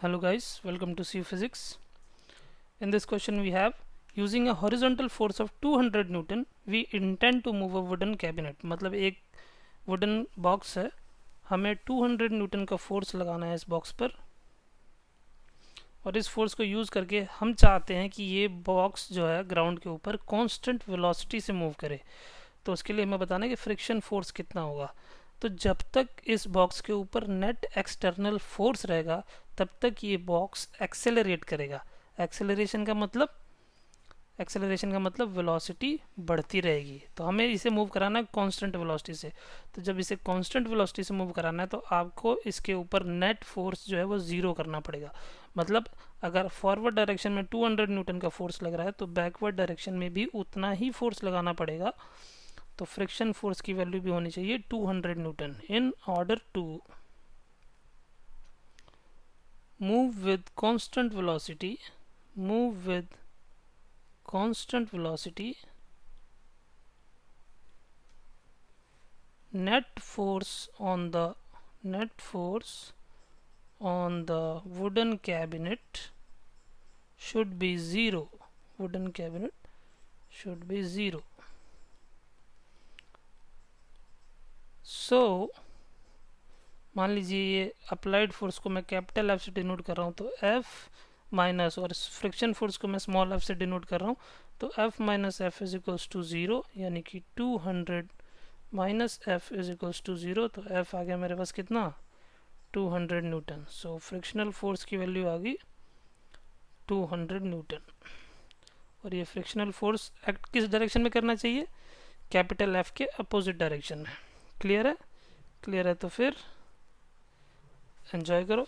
Hello guys, welcome to CU Physics. In this question we have, using a horizontal force of 200 Newton, we intend to move a wooden cabinet. मतलब एक wooden box है, हमें 200 Newton का force लगाना है इस box पर, और इस फोर्स को यूज़ करके हम चाहते हैं कि ये बॉक्स जो है ग्राउंड के ऊपर कांस्टेंट वेलोसिटी से मूव करे। तो उसके लिए हमें बताना है कि फ्रिक्शन फोर्स कितना होगा। तो जब तक इस बॉक्स के ऊपर नेट एक्सटर्नल फोर्स रहेगा तब तक ये बॉक्स एक्सेलरेट करेगा। एक्सेलरेशन का मतलब वेलोसिटी बढ़ती रहेगी। तो हमें इसे मूव कराना है कांस्टेंट वेलोसिटी से। तो जब इसे कांस्टेंट वेलोसिटी से मूव कराना है तो आपको इसके ऊपर नेट फोर्स जो है वो ज़ीरो करना पड़ेगा। मतलब अगर फॉरवर्ड डायरेक्शन में 200 न्यूटन का फोर्स लग रहा है तो बैकवर्ड डायरेक्शन में भी उतना ही फोर्स लगाना पड़ेगा। तो फ्रिक्शन फोर्स की वैल्यू भी होनी चाहिए 200 newton in order to move with constant velocity net force on the wooden cabinet should be zero. So मान लीजिए ये अप्लाइड फोर्स को मैं कैपिटल एफ से डिनोट कर रहा हूँ, तो एफ माइनस, और फ्रिक्शन फोर्स को मैं स्मॉल एफ से डिनोट कर रहा हूँ, तो F minus F is equals to zero, यानी कि 200 minus F is equals to zero. तो एफ आ गया मेरे पास कितना, 200 न्यूटन। सो फ्रिक्शनल फोर्स की वैल्यू आ गई 200 न्यूटन। और ये फ्रिक्शनल फोर्स एक्ट किस डायरेक्शन में करना चाहिए, कैपिटल एफ के अपोजिट डायरेक्शन में। क्लियर है? क्लियर है तो फिर एंजॉय करो।